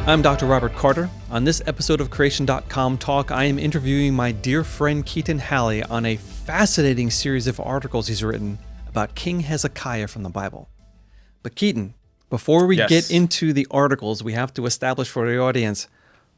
I'm Dr. Robert Carter. On this episode of Creation.com Talk, I am interviewing my dear friend Keaton Halley on a fascinating series of articles he's written about King Hezekiah from the Bible. But Keaton, before we get into the articles, we have to establish for the audience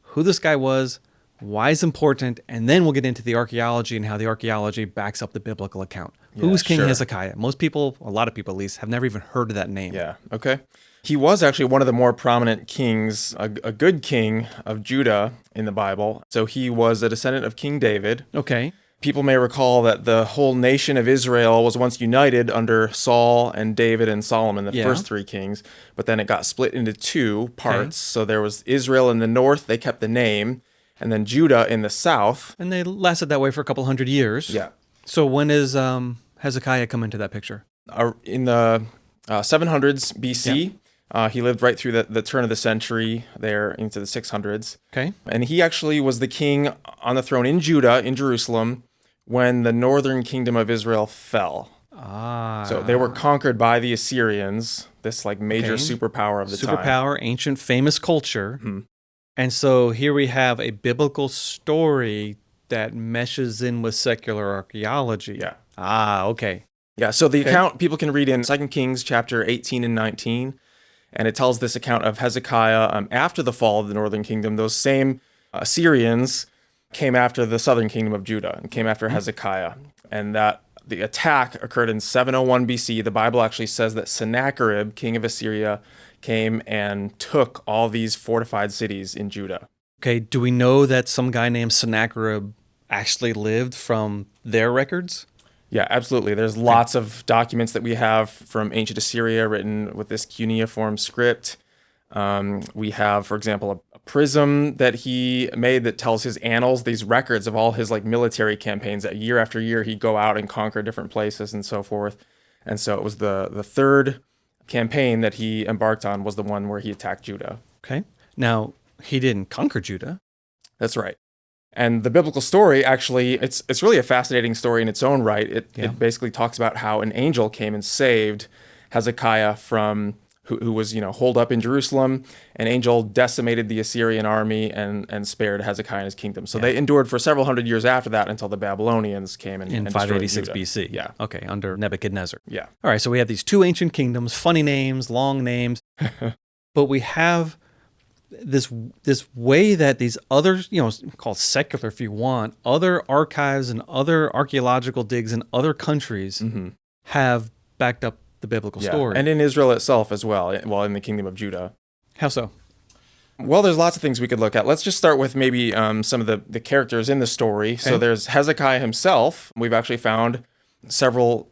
who this guy was, why it's important, and then we'll get into the archaeology and how the archaeology backs up the biblical account. Who's King Hezekiah? Most people, a lot of people at least, have never even heard of that name. Yeah, okay. He was actually one of the more prominent kings, a good king of Judah in the Bible. So he was a descendant of King David. Okay. People may recall that the whole nation of Israel was once united under Saul and David and Solomon, the first three kings, but then it got split into two parts. Okay. So there was Israel in the north, they kept the name, and then Judah in the south. And they lasted that way for a couple hundred years. Yeah. So when does Hezekiah come into that picture? In the 700s BC. Yeah. He lived right through the turn of the century there into the 600s. Okay. And he actually was the king on the throne in Judah, in Jerusalem, when the northern kingdom of Israel fell. So they were conquered by the Assyrians, this like major superpower of the time. Superpower, ancient, famous culture. Mm-hmm. And so here we have a biblical story that meshes in with secular archaeology. Yeah. Okay. Yeah, so the account people can read in 2 Kings chapter 18 and 19. And it tells this account of Hezekiah after the fall of the northern kingdom. Those same Assyrians came after the southern kingdom of Judah and came after Hezekiah. And that the attack occurred in 701 BC. The Bible actually says that Sennacherib, king of Assyria, came and took all these fortified cities in Judah. Okay, do we know that some guy named Sennacherib actually lived from their records? Yeah, absolutely. There's lots of documents that we have from ancient Assyria written with this cuneiform script. We have, for example, a prism that he made that tells his annals, these records of all his like military campaigns. That year after year, he'd go out and conquer different places and so forth. And so it was the third campaign that he embarked on was the one where he attacked Judah. Okay. Now, he didn't conquer Judah. That's right. And the biblical story, actually, it's really a fascinating story in its own right. It basically talks about how an angel came and saved Hezekiah from who was holed up in Jerusalem. An angel decimated the Assyrian army and spared Hezekiah and his kingdom. So they endured for several hundred years after that until the Babylonians came and in 586 BC. Yeah. Okay, under Nebuchadnezzar. Yeah. All right, so we have these two ancient kingdoms, funny names, long names, but we have this way that these other, called secular if you want, other archives and other archaeological digs in other countries have backed up the biblical story. And in Israel itself as well, in the kingdom of Judah. How so? Well, there's lots of things we could look at. Let's just start with maybe some of the characters in the story. Okay. So there's Hezekiah himself. We've actually found several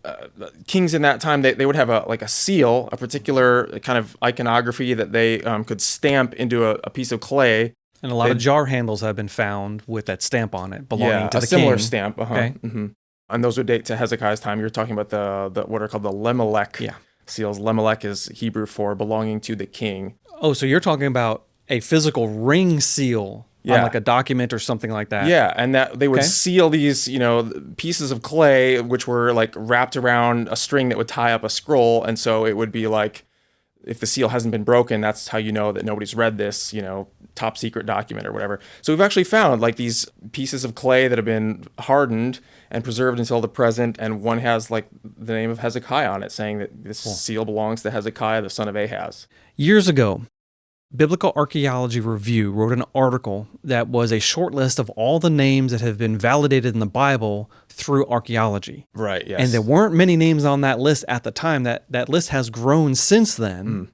kings in that time. They would have a seal, a particular kind of iconography that they could stamp into a piece of clay. And a lot of jar handles have been found with that stamp on it belonging to the king. A similar stamp. Okay. Mm-hmm. And those would date to Hezekiah's time. You're talking about the what are called the Lemelech seals. Lemelech is Hebrew for belonging to the king. Oh, so you're talking about a physical ring seal on like a document or something like that. Yeah, and that they would seal these, pieces of clay which were like wrapped around a string that would tie up a scroll, and so it would be like if the seal hasn't been broken, that's how you know that nobody's read this, top secret document or whatever. So we've actually found like these pieces of clay that have been hardened and preserved until the present, and one has like the name of Hezekiah on it, saying that this seal belongs to Hezekiah, the son of Ahaz. Years ago, Biblical Archaeology Review wrote an article that was a short list of all the names that have been validated in the Bible through archaeology. Right, yes. And there weren't many names on that list at the time. That list has grown since then.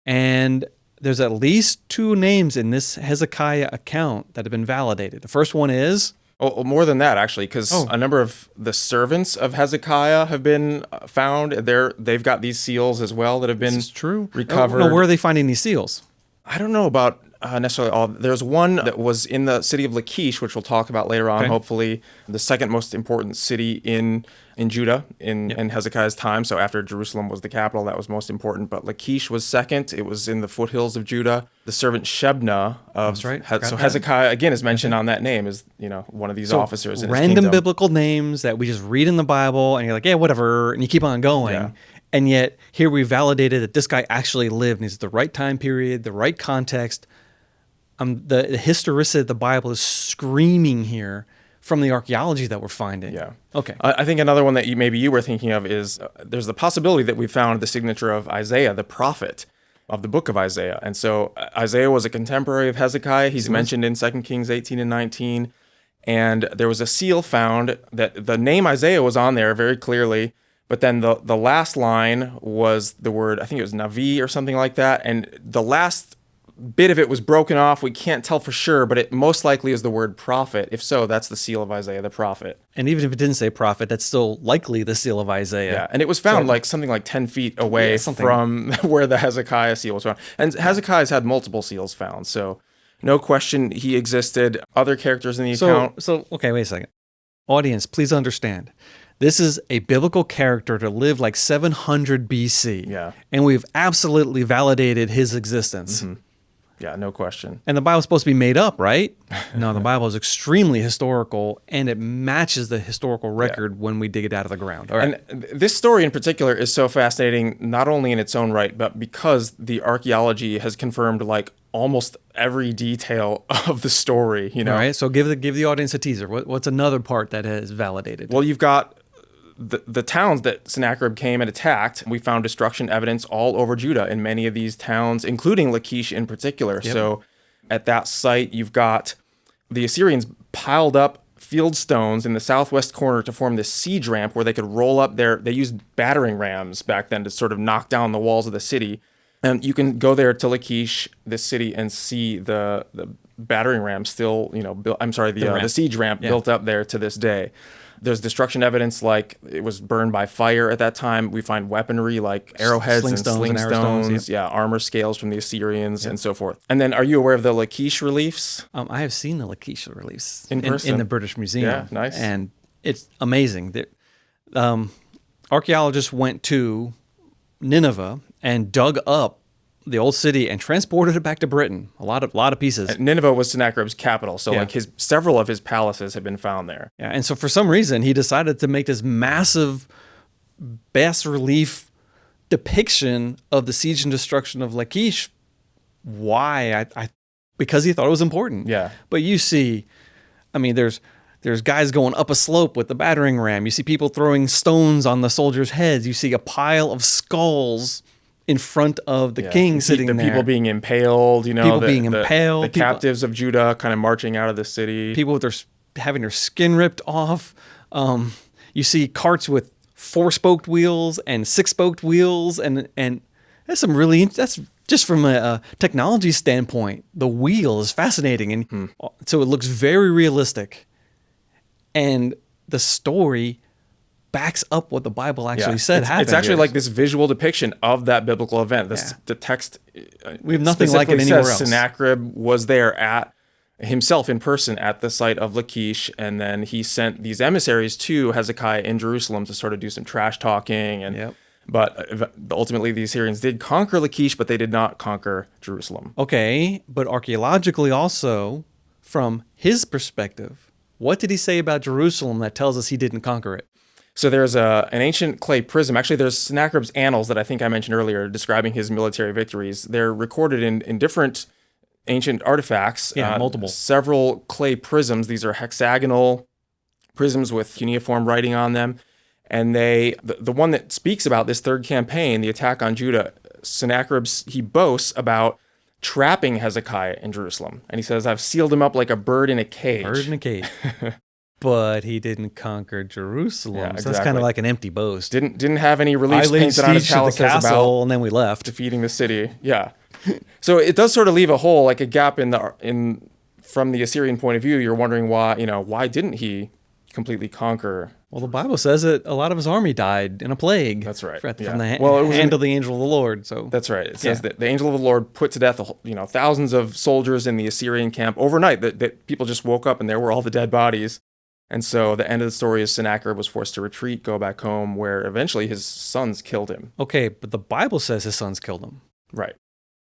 And there's at least 2 names in this Hezekiah account that have been validated. The first one is... Oh, more than that, actually, because a number of the servants of Hezekiah have been found. They've got these seals as well that have been recovered. No, where are they finding these seals? I don't know about necessarily all. There's one that was in the city of Lachish, which we'll talk about later on, hopefully, the second most important city in Judah in Hezekiah's time. So after Jerusalem was the capital, that was most important. But Lachish was second. It was in the foothills of Judah. The servant Shebna of Hezekiah, again, is mentioned on that name as one of these officers in his kingdom. Random biblical names that we just read in the Bible, and you're like, yeah, whatever, and you keep on going. Yeah. And yet, here we validated that this guy actually lived, and he's the right time period, the right context. The historicity of the Bible is screaming here from the archaeology that we're finding. Yeah. Okay. I think another one that maybe you were thinking of is there's the possibility that we found the signature of Isaiah, the prophet of the book of Isaiah. And so Isaiah was a contemporary of Hezekiah. He's mentioned in 2 Kings 18 and 19. And there was a seal found that the name Isaiah was on there very clearly. But then the last line was the word, I think it was Navi or something like that. And the last bit of it was broken off. We can't tell for sure, but it most likely is the word prophet. If so, that's the seal of Isaiah, the prophet. And even if it didn't say prophet, that's still likely the seal of Isaiah. Yeah, and it was found something like 10 feet away from where the Hezekiah seal was found. And Hezekiah's had multiple seals found, so no question he existed. Other characters in the account. So, okay, wait a second. Audience, please understand. This is a biblical character to live like 700 BC. Yeah. And we've absolutely validated his existence. Mm-hmm. Yeah, no question. And the Bible's supposed to be made up, right? No, the Bible is extremely historical, and it matches the historical record when we dig it out of the ground. All right. And this story in particular is so fascinating, not only in its own right, but because the archaeology has confirmed like almost every detail of the story. You know. All right. So give the audience a teaser. What's another part that is validated? Well, you've got the towns that Sennacherib came and attacked. We found destruction evidence all over Judah in many of these towns, including Lachish in particular. Yep. So at that site, you've got the Assyrians piled up field stones in the southwest corner to form this siege ramp where they could roll up they used battering rams back then to sort of knock down the walls of the city. And you can go there to Lachish, this city, and see the battering ram still, the siege ramp built up there to this day. There's destruction evidence like it was burned by fire at that time. We find weaponry like arrowheads and sling stones, armor scales from the Assyrians and so forth. And then are you aware of the Lachish reliefs? I have seen the Lachish reliefs in person in the British Museum. Yeah, nice. And it's amazing. Archaeologists went to Nineveh and dug up the old city and transported it back to Britain. A lot of pieces. And Nineveh was Sennacherib's capital, so several of his palaces have been found there. Yeah, and so for some reason he decided to make this massive bas relief depiction of the siege and destruction of Lachish. Why? Because he thought it was important. Yeah. But you see, there's guys going up a slope with the battering ram. You see people throwing stones on the soldiers' heads. You see a pile of skulls in front of the king sitting there. The people being impaled, the captives of Judah kind of marching out of the city. People having their skin ripped off. You see carts with 4-spoked wheels and 6-spoked wheels, and that's just from a technology standpoint. The wheel is fascinating, and so it looks very realistic, and the story backs up what the Bible actually said happened. It's actually like this visual depiction of that biblical event. The text we have nothing like it anywhere else. Sennacherib was there himself in person at the site of Lachish, and then he sent these emissaries to Hezekiah in Jerusalem to sort of do some trash talking. But ultimately the Assyrians did conquer Lachish, but they did not conquer Jerusalem. Okay, but archaeologically also, from his perspective, what did he say about Jerusalem that tells us he didn't conquer it? So there's an ancient clay prism. Actually, there's Sennacherib's annals that I think I mentioned earlier describing his military victories. They're recorded in different ancient artifacts. Multiple. Several clay prisms. These are hexagonal prisms with cuneiform writing on them. And the one that speaks about this third campaign, the attack on Judah, Sennacherib, he boasts about trapping Hezekiah in Jerusalem. And he says, I've sealed him up like a bird in a cage. Bird in a cage. But he didn't conquer Jerusalem. Yeah, So that's kind of like an empty boast. Didn't have any reliefs painted on his palaces about and then we left defeating the city. Yeah. So it does sort of leave a hole, like a gap from the Assyrian point of view. You're wondering why didn't he completely conquer? Well, the Bible says that a lot of his army died in a plague. That's right. From the hand of the angel of the Lord. So that's right. It says that the angel of the Lord put to death thousands of soldiers in the Assyrian camp overnight. That people just woke up and there were all the dead bodies. And so the end of the story is Sennacherib was forced to retreat, go back home, where eventually his sons killed him. Okay, but the Bible says his sons killed him. Right.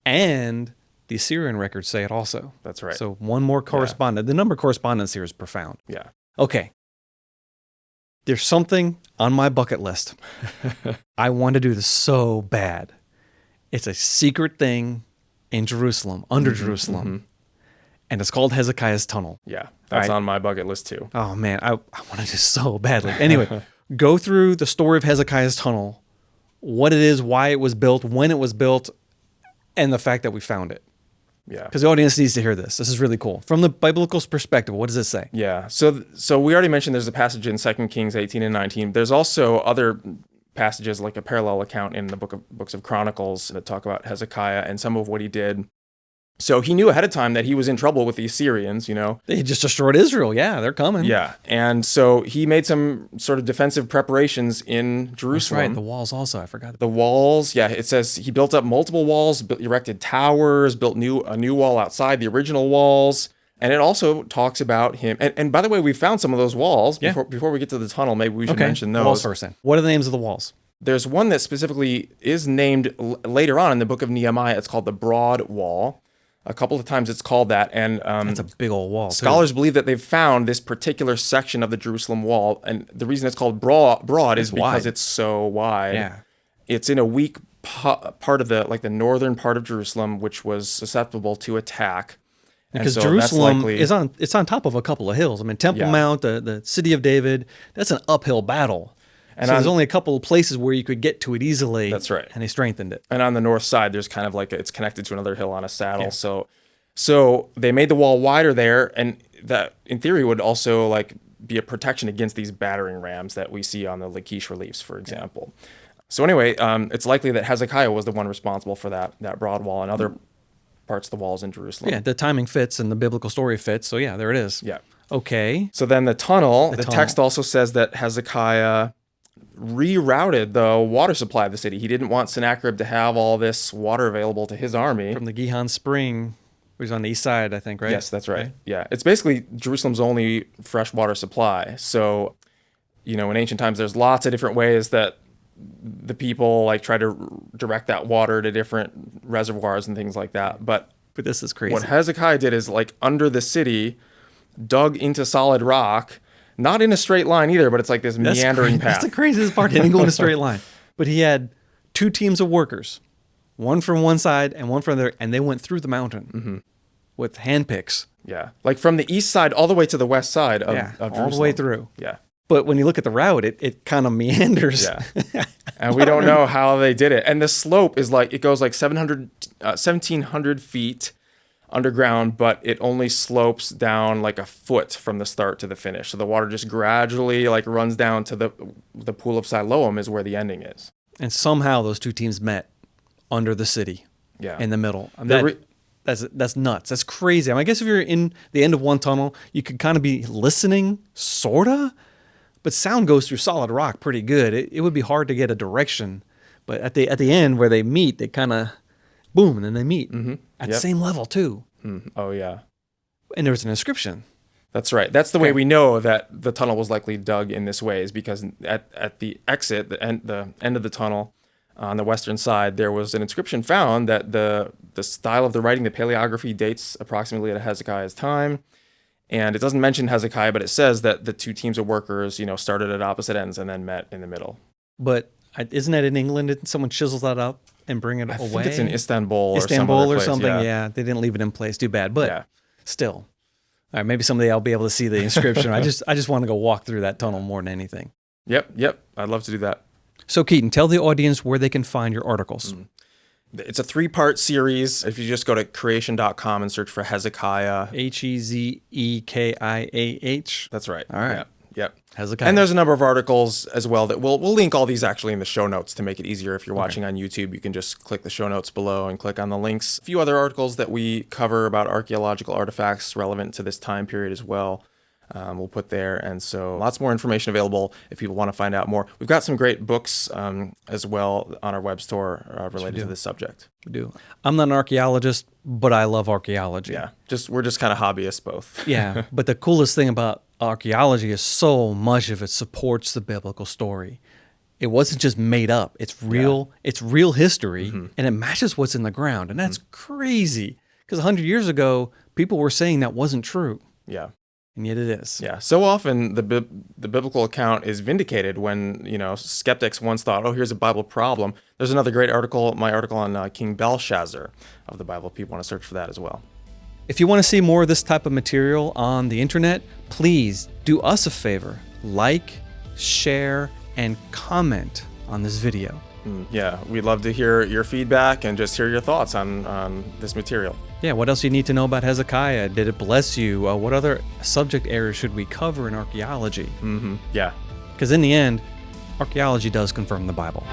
And the Assyrian records say it also. That's right. So one more correspondent. The number of correspondence here is profound. Yeah. Okay. There's something on my bucket list. I want to do this so bad. It's a secret thing in Jerusalem, under Jerusalem. And it's called Hezekiah's Tunnel. Yeah, that's All right. on my bucket list too. Oh, man, I want to do so badly. Anyway, go through the story of Hezekiah's Tunnel, what it is, why it was built, when it was built, and the fact that we found it. Yeah. Because the audience needs to hear this. This is really cool. From the biblical perspective, what does it say? Yeah. So we already mentioned there's a passage in 2 Kings 18 and 19. There's also other passages, like a parallel account in the books of Chronicles that talk about Hezekiah and some of what he did. So he knew ahead of time that he was in trouble with the Assyrians, you know. They just destroyed Israel. Yeah, they're coming. Yeah. And so he made some sort of defensive preparations in That's Jerusalem. right. The walls also. I forgot. The walls, yeah, it says he built up multiple walls, erected towers, built a new wall outside the original walls. And it also talks about him. And by the way, we found some of those walls. Yeah. Before we get to the tunnel, maybe we should mention those. Walls first then. What are the names of the walls? There's one that specifically is named later on in the book of Nehemiah. It's called the Broad Wall. A couple of times it's called that. And That's a big old wall. scholars believe that they've found this particular section of the Jerusalem wall. And the reason it's called broad is because wide. it's so wide. Yeah. It's in a weak part of the northern part of Jerusalem, which was susceptible to attack. Because And so that's Jerusalem likely- is on top of a couple of hills. I mean, Temple Yeah. Mount, the city of David, that's an uphill battle. And so there's on- only a couple of places where you could get to it easily. That's right. And they strengthened it. And on the north side, there's kind of like it's connected to another hill on a saddle. So they made the wall wider there, and that in theory would also like be a protection against these battering rams that we see on the Lachish reliefs, for example. So anyway, it's likely that Hezekiah was the one responsible for that broad wall and other parts of the walls in Jerusalem. Yeah, the timing fits and the biblical story fits. So yeah, there it is. Yeah. Okay. So then the tunnel, the tunnel. text also says that Hezekiah rerouted the water supply of the city. He didn't want Sennacherib to have all this water available to his army. From the Gihon Spring, which is on the east side, I think, right? Yes, that's right. Okay. Yeah. It's basically Jerusalem's only freshwater supply. So, in ancient times, there's lots of different ways that the people like try to direct that water to different reservoirs and things like that. But this is crazy. what Hezekiah did is like under the city, dug into solid rock, not in a straight line either, but it's like this meandering path. That's the craziest part. He didn't go in a straight line. But he had two teams of workers, one from one side and one from the other, and they went through the mountain with hand picks. Yeah. Like from the east side all the way to the west side of Jerusalem. all the way through. Yeah. But when you look at the route, it kind of meanders. Yeah. And we don't know how they did it. And the slope is like, it goes like 1,700 feet underground, but it only slopes down like a foot from the start to the finish. So the water just gradually like runs down to the pool of Siloam is where the ending is. And somehow those two teams met under the city. Yeah. In the middle. I mean, that's nuts. That's crazy. I mean, I guess if you're in the end of one tunnel, you could kind of be listening, sorta. But sound goes through solid rock pretty good. It would be hard to get a direction. But at the end where they meet, they kind of boom, and then they meet at the same level too. Oh yeah. And there was an inscription. That's right. That's the way we know that the tunnel was likely dug in this way, is because at the exit, the end of the tunnel on the western side, there was an inscription found that the style of the writing, the paleography, dates approximately at Hezekiah's time. And it doesn't mention Hezekiah, but it says that the two teams of workers, started at opposite ends and then met in the middle. But isn't that in England? Didn't someone chisel that up and bring it I away? think it's in Istanbul or some other place, something. yeah. Yeah, they didn't leave it in place. Too bad. But Yeah. still, all right. Maybe someday I'll be able to see the inscription. I just want to go walk through that tunnel more than anything. Yep. I'd love to do that. So Keaton, tell the audience where they can find your articles. It's a 3-part series. If you just go to creation.com and search for Hezekiah. Hezekiah. That's right. All right. Yep. Hezekiah. And there's a number of articles as well that we'll link all these actually in the show notes to make it easier. If you're watching on YouTube, you can just click the show notes below and click on the links. A few other articles that we cover about archaeological artifacts relevant to this time period as well. We'll put there. And so lots more information available if people want to find out more. We've got some great books as well on our web store related to this subject. We do. I'm not an archaeologist, but I love archaeology. Yeah, we're just kind of hobbyists both. Yeah, but the coolest thing about archaeology is so much of it supports the biblical story. It wasn't just made up. It's real. Yeah. It's real history, and it matches what's in the ground. And that's crazy, because 100 years ago, people were saying that wasn't true. Yeah. And yet it is. Yeah. So often the biblical account is vindicated when, skeptics once thought, oh, here's a Bible problem. There's another great article, my article on King Belshazzar of the Bible. People want to search for that as well. If you want to see more of this type of material on the internet, please do us a favor. Like, share, and comment on this video. Yeah, we'd love to hear your feedback and just hear your thoughts on this material. Yeah, what else do you need to know about Hezekiah? Did it bless you? What other subject areas should we cover in archaeology? Yeah. Because in the end, archaeology does confirm the Bible.